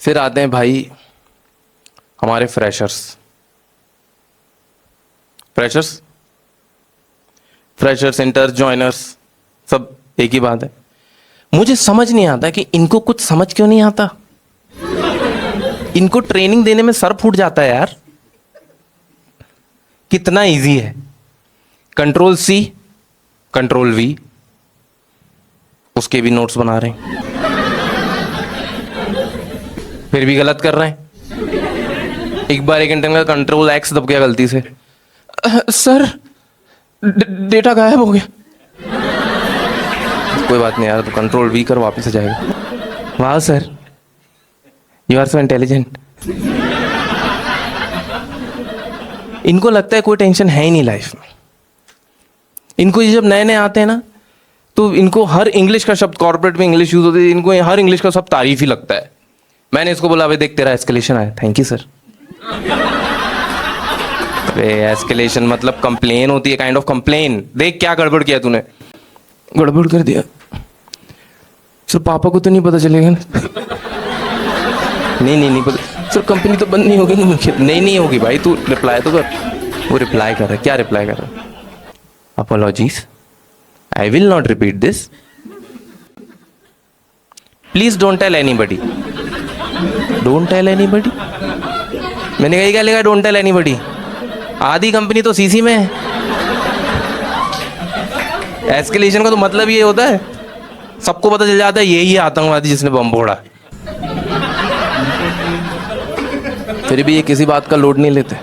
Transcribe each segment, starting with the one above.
फिर आते हैं भाई हमारे freshers. Freshers freshers inter joiners सब एक ही बात है। मुझे समझ नहीं आता कि इनको कुछ समझ क्यों नहीं आता। इनको ट्रेनिंग देने में सर फूट जाता है यार। कितना इजी है, कंट्रोल सी कंट्रोल वी, उसके भी नोट्स बना रहे हैं, फिर भी गलत कर रहे हैं। एक बार एक घंटे में कंट्रोल एक्स दब गया गलती से, सर डेटा गायब हो गया। कोई बात नहीं यार, तो कंट्रोल वी कर वापस आ जाएगा। वाह sir, you are so intelligent. इनको लगता है कोई टेंशन है ही नहीं लाइफ में। इनको ये जब नए नए आते हैं ना, तो इनको हर इंग्लिश का शब्द, कॉर्पोरेट में इंग्लिश यूज होती है, इनको हर इंग्लिश का सब तारीफ ही लगता है। मैंने इसको बोला भाई देख तेरा एस्केलेशन आया, थैंक यू सर। अरे एस्केलेशन मतलब कंप्लेन होती है, काइंड ऑफ कंप्लेन। देख क्या गड़बड़ किया तूने। गड़बड़ कर दिया सर, पापा को तो नहीं पता चलेगा ना। नहीं पता सर, कंपनी तो बंद नहीं होगी ना। नहीं होगी भाई, तू रिप्लाई तो कर। वो रिप्लाई कर रहा है, क्या रिप्लाई कर रहा है? Apologies, I will not repeat this, please don't tell anybody. Don't tell anybody, मैंने कही क्या लिखा? Don't tell anybody. आधी कंपनी तो सीसी में है। एस्केलेशन का तो मतलब ये होता है सबको पता चल जाता है यही है आतंकवादी जिसने बम फोड़ा। फिर भी ये किसी बात का लोड नहीं लेते,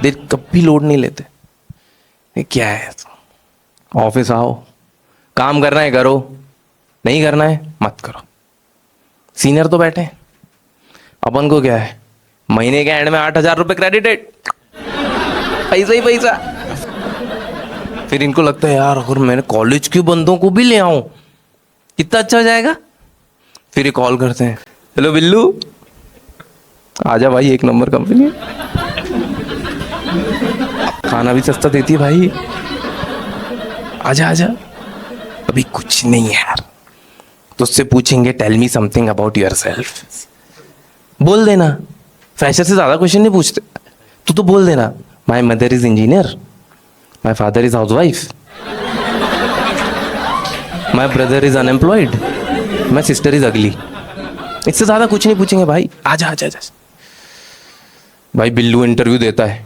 देख कभी लोड नहीं लेते। ये क्या है? ऑफिस आओ, काम करना है करो, नहीं करना है मत करो। सीनियर तो बैठे, अपन को क्या है, महीने के एंड में 8,000 रुपए क्रेडिटेड, पैसा ही पैसा। फिर इनको लगता है यार अगर मैंने कॉलेज के बंदों को भी ले आऊं कितना अच्छा हो जाएगा। फिर ये कॉल करते हैं, हेलो बिल्लू आजा भाई, एक नंबर कंपनी, खाना भी सस्ता देती है भाई, आजा आजा। अभी कुछ नहीं है यार, तो उससे पूछेंगे tell me something about yourself, बोल देना। फ्रेशर से ज्यादा क्वेश्चन नहीं पूछते, तू तो बोल देना my mother is engineer, my father is housewife, my brother is unemployed, my sister is अगली। इससे ज्यादा कुछ नहीं पूछेंगे भाई, आजा आजा आजा। भाई बिल्लू इंटरव्यू देता है,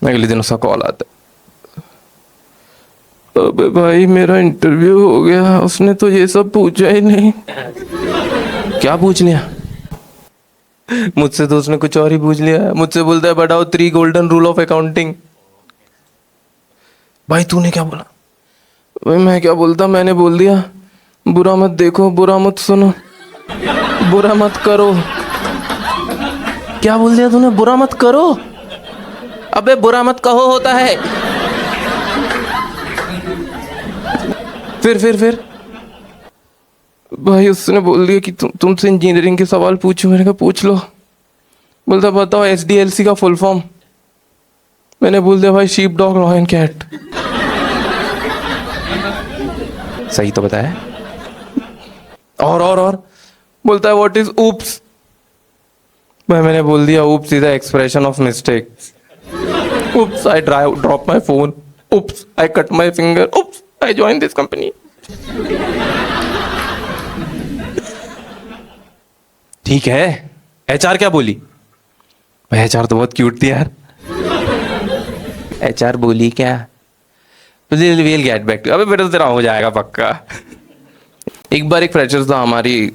अगले दिन उसका कॉल आता है, अबे भाई मेरा इंटरव्यू हो गया, उसने तो ये सब पूछा ही नहीं। क्या पूछ लिया? मुझसे तो उसने कुछ और ही पूछ लिया। मुझसे बोलता है बढ़ाओ 3 गोल्डन रूल ऑफ अकाउंटिंग। भाई तूने क्या बोला? भाई मैं क्या बोलता, मैंने बोल दिया बुरा मत देखो, बुरा मत सुनो, बुरा मत करो। क्या बोल दिया तूने? बुरा मत करो? अबे बुरा मत कहो होता है। फिर भाई उसने बोल दिया कि तुमसे इंजीनियरिंग के सवाल पूछो। मैंने कहा पूछ लो। बोलता बताओ SDLC का फुल फॉर्म। मैंने बोल दिया भाई शीप डॉग लॉयन कैट। सही तो बताया। और बोलता है व्हाट इज ऊप्स। भाई मैंने बोल दिया oops is the expression of mistake. Oops I drop my phone, oops I cut my finger, oops I join this company. ठीक है, HR क्या बोली? भाई HR तो बहुत क्यूट थी यार। HR बोली क्या? Will get back to. अबे बेटा तेरा हो जाएगा पक्का। एक बार एक फ्रेशर था हमारी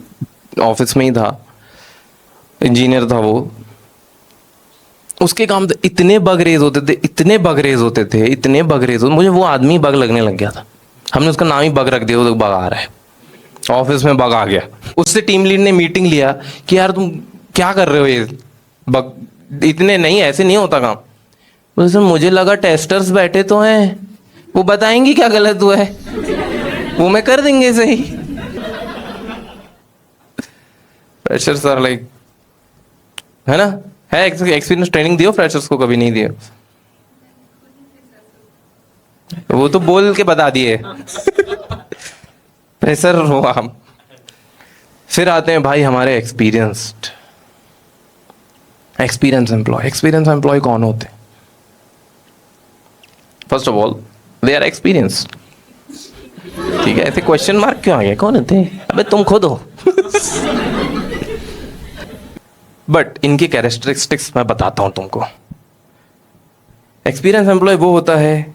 ऑफिस में ही था, इंजीनियर था वो। उसके काम इतने बग रेज होते थे, मुझे वो आदमी बग लगने लग गया था। हमने उसका नाम ही बग रख दिया, वो बग आ रहा है, ऑफिस में बग आ गया। उससे टीम लीड ने मीटिंग लिया कि यार तुम क्या कर रहे हो, ये बग इतने नहीं, ऐसे नहीं होता काम। बोले सर मुझे लगा टेस्टर्स बैठे तो हैं, वो बताएंगे क्या गलत हुआ है, वो मैं कर देंगे सही। फ्रेशर्स सर लाइक, है ना, है एक्सपीरियंस। ट्रेनिंग दियो फ्रेशर्स को, कभी नहीं दियो? वो तो बोल के बता दिए। फ्रेशर हो हम। फिर आते हैं भाई हमारे एक्सपीरियंस एम्प्लॉय कौन होते हैं? First of all they are experienced. ठीक है, ऐसे क्वेश्चन मार्क क्यों आ गया? कौन होते हैं? अबे तुम खुद हो। बट इनकी कैरेक्टरिस्टिक्स मैं बताता हूं तुमको। एक्सपीरियंस एम्प्लॉय वो होता है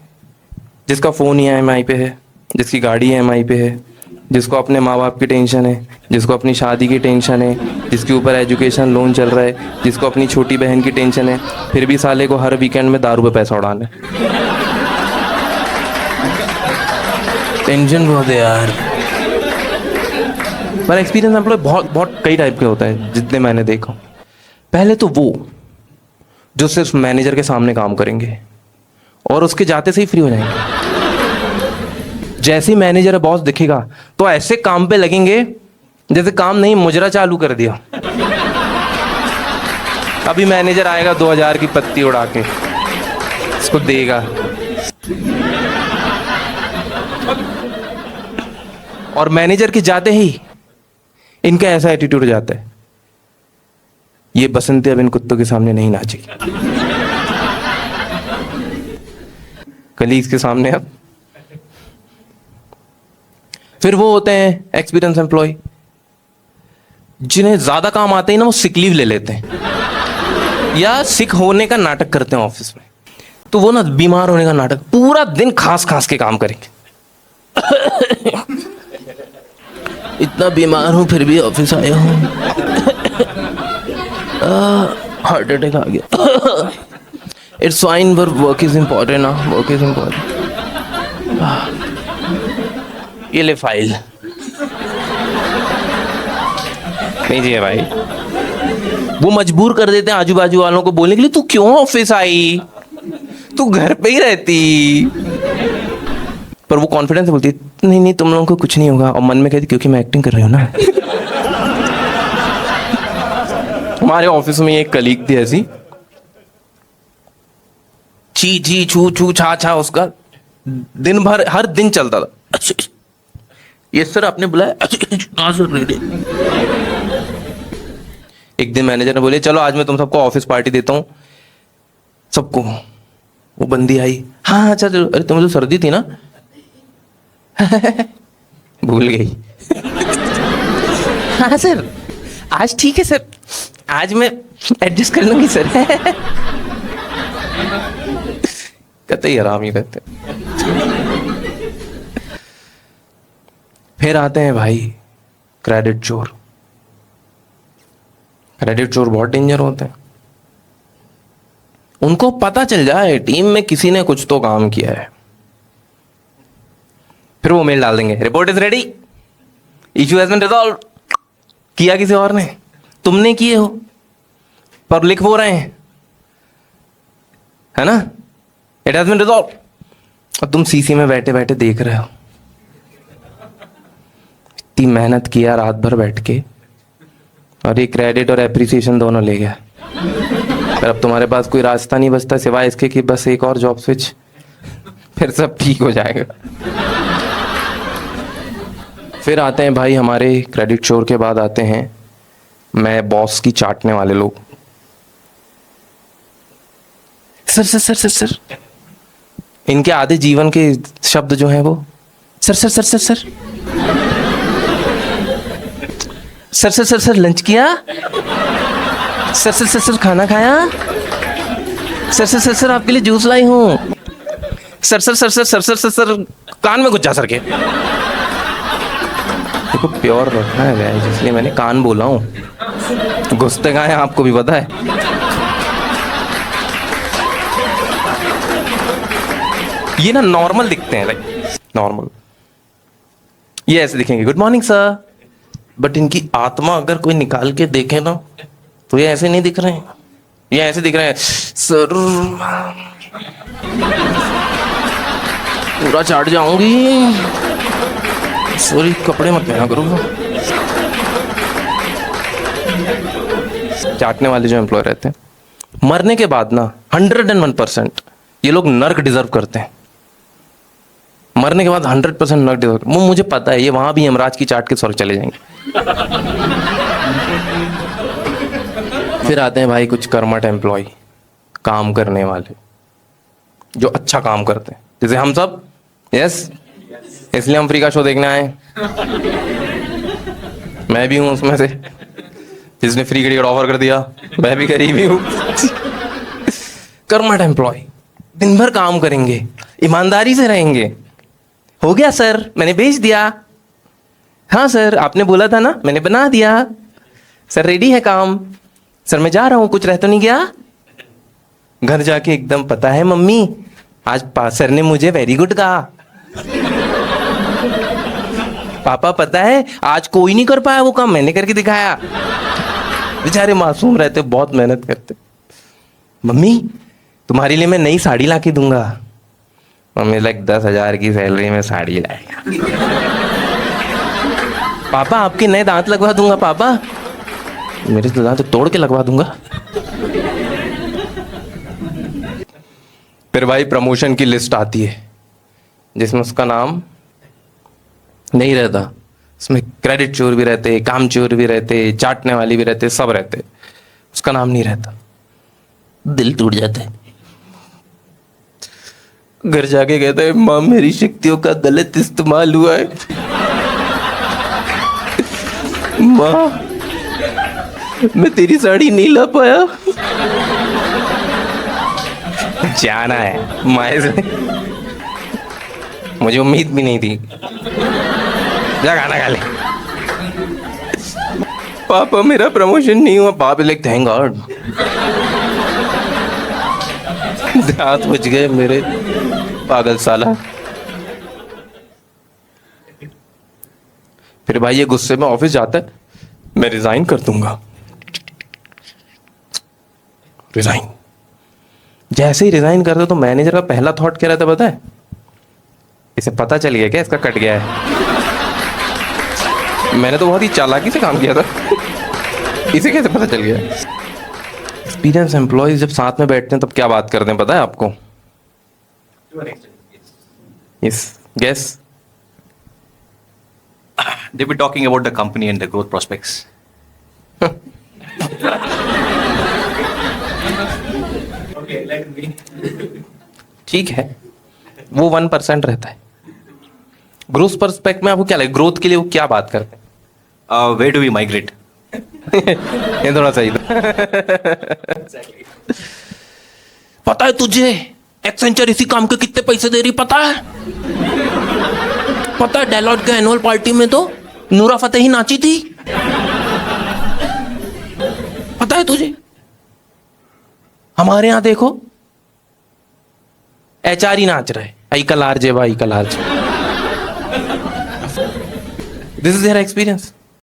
जिसका फोन EMI पे है, जिसकी गाड़ी EMI पे है, जिसको अपने माँ बाप की टेंशन है, जिसको अपनी शादी की टेंशन है, जिसके ऊपर एजुकेशन लोन चल रहा है, जिसको अपनी छोटी बहन की टेंशन है, फिर भी साले को हर वीकेंड में दारू पे पैसा उड़ाना है। टेंशन बहुत है यार। पर एक्सपीरियंस एम्प्लॉय बहुत बहुत कई टाइप के होता है जितने मैंने देखा। पहले तो वो जो सिर्फ मैनेजर के सामने काम करेंगे और उसके जाते से ही फ्री हो जाएंगे। जैसे ही मैनेजर बॉस दिखेगा तो ऐसे काम पे लगेंगे जैसे काम नहीं मुजरा चालू कर दिया। अभी मैनेजर आएगा 2000 की पत्ती उड़ा के इसको देगा। और मैनेजर के जाते ही इनका ऐसा एटीट्यूड हो जाता है, ये बसंती अब इन कुत्तों के सामने नहीं नाचेगी। कलीग्स के सामने अब। फिर वो होते हैं एक्सपीरियंस एम्प्लॉय जिन्हें ज्यादा काम आते ही ना वो सिक लीव ले लेते हैं या सिक होने का नाटक करते हैं ऑफिस में। तो वो ना बीमार होने का नाटक पूरा दिन खांस खांस के काम करेंगे। इतना बीमार हूं फिर भी ऑफिस आया हूं, हार्ट अटैक आ गया। It's fine but work is important ना, वर्क इज इम्पोर्टेंट। ये ले फाइल। नहीं चाहिए भाई। वो मजबूर कर देते हैं आजू बाजू वालों को बोलने के लिए, तू क्यों ऑफिस आई, तू घर पे ही रहती। पर वो कॉन्फिडेंस से बोलती है नहीं नहीं तुम लोगों को कुछ नहीं होगा, और मन में कहती क्योंकि मैं एक्टिंग कर रही हूँ ना। हमारे ऑफिस में एक कलीग थी ऐसी, ची ची छू छू छा छा उसका दिन भर हर दिन चलता था। ये सर आपने बुलाया? एक दिन मैनेजर ने बोले चलो आज मैं तुम सबको ऑफिस पार्टी देता हूँ सबको। वो बंदी आई, हाँ अच्छा चलो। अरे तुम्हें तो सर्दी थी ना। भूल गई। हाँ सर आज ठीक है सर, आज मैं एडजस्ट कर लूंगी सर। कहते ही आराम ही रहते। फिर आते हैं भाई क्रेडिट चोर। क्रेडिट चोर बहुत डेंजर होते हैं। उनको पता चल जाए टीम में किसी ने कुछ तो काम किया है, फिर वो मेल डाल देंगे report is ready, issue has been resolve. किया किसी और ने, तुमने किए हो पर लिख वो रहे हैं, है ना, इट हैज बीन रिजॉल्व। और तुम सीसी में बैठे बैठे देख रहे हो इतनी मेहनत किया रात भर बैठ के, और ये क्रेडिट और एप्रिसिएशन दोनों ले गया। फिर अब तुम्हारे पास कोई रास्ता नहीं बचता सिवाय इसके कि बस एक और जॉब स्विच, फिर सब ठीक हो जाएगा। फिर आते हैं भाई हमारे क्रेडिट चोर के बाद आते हैं मैं बॉस की चाटने वाले लोग। Sir sir sir sir sir, इनके आधे जीवन के शब्द जो हैं वो sir sir sir sir sir sir sir sir sir lunch किया, सर सर सर सर खाना खाया, सर सर सर सर आपके लिए जूस लाई हूं, sir sir sir sir sir sir sir sir कान में घुस जा सर के। देखो प्योर रखना है गाइस, इसलिए मैंने कान बोला हूं, घुसते कहाँ हैं आपको भी पता है। ये ना नॉर्मल दिखते हैं, लाइक नॉर्मल, ये ऐसे दिखेंगे गुड मॉर्निंग सर, बट इनकी आत्मा अगर कोई निकाल के देखे ना तो ये ऐसे नहीं दिख रहे हैं, ये ऐसे दिख रहे हैं सर पूरा चाट जाऊंगी, सॉरी कपड़े मत पहना करो। चाटने वाले जो एम्प्लॉय रहते हैं मरने के बाद ना 101% ये लोग नर्क डिजर्व करते हैं। मरने के बाद 100% नेगेटिव, वो मुझे पता है, ये वहां भी यमराज की चाट के स्वर्ग चले जाएंगे। फिर आते हैं भाई कुछ कर्मठ एम्प्लॉय, काम करने वाले, जो अच्छा काम करते हैं, जैसे हम सब। यस, इसलिए हम फ्री का शो देखने आए। मैं भी हूं उसमें से, जिसने फ्री का टिकट ऑफर कर दिया, मैं भी गरीब ही हूं। कर्मठ एम्प्लॉय दिन भर काम करेंगे, ईमानदारी से रहेंगे। हो गया सर, मैंने भेज दिया। हाँ सर, आपने बोला था ना, मैंने बना दिया। सर रेडी है काम। सर मैं जा रहा हूं, कुछ रह तो नहीं गया। घर जाके एकदम, पता है मम्मी, आज सर ने मुझे वेरी गुड कहा। पापा पता है, आज कोई नहीं कर पाया वो काम, मैंने करके दिखाया। बेचारे मासूम रहते, बहुत मेहनत करते। मम्मी तुम्हारे लिए मैं नई साड़ी ला के दूंगा। मम्मी लाइक 10,000 की सैलरी में साड़ी लाएगा। पापा आपके नए दांत लगवा दूंगा। पापा मेरे तो दांत तोड़ के लगवा दूंगा। फिर भाई प्रमोशन की लिस्ट आती है, जिसमें उसका नाम नहीं रहता। उसमें क्रेडिट चोर भी रहते, काम चोर भी रहते, चाटने वाली भी रहते, सब रहते, उसका नाम नहीं रहता। दिल टूट जाता है। घर जाके कहता है, माँ मेरी शक्तियों का गलत इस्तेमाल हुआ है। माँ मैं तेरी साड़ी नहीं ला पाया। जाना है माए से, मुझे उम्मीद भी नहीं थी। जा खाना खा ले। पापा मेरा प्रमोशन नहीं हुआ। पापा लाइक थैंक गॉड, हाथ बच गए मेरे, पागल साला। फिर भाई ये गुस्से में ऑफिस जाता है, मैं रिजाइन कर दूंगा। रिजाइन, जैसे ही रिजाइन करता तो मैनेजर का पहला थॉट क्या रहता पता है? इसे पता चल गया क्या इसका कट गया है? मैंने तो बहुत ही चालाकी से काम किया था। इसे कैसे पता चल गया? एक्सपीरियंस एम्प्लॉयज जब साथ में बैठते हैं तब क्या बात करते हैं पता है आपको? Yes, guess. They were talking about the company and the growth prospects. Okay, let me. ठीक है, वो 1% रहता है। ग्रोथ पर्सपेक्ट में आपको क्या लगे, ग्रोथ के लिए वो क्या बात करते हैं? Where do we migrate? ये थोड़ा सही था। पता है तुझे एक्सेंचर इसी काम के कितने पैसे दे रही पता है? पता है डेलॉट के एनुअल पार्टी में तो नूरा फतेही नाची थी। पता है तुझे? हमारे यहां देखो एचआर ही नाच रहा है, आई कलार जे भाई कलार जे। This is their experience.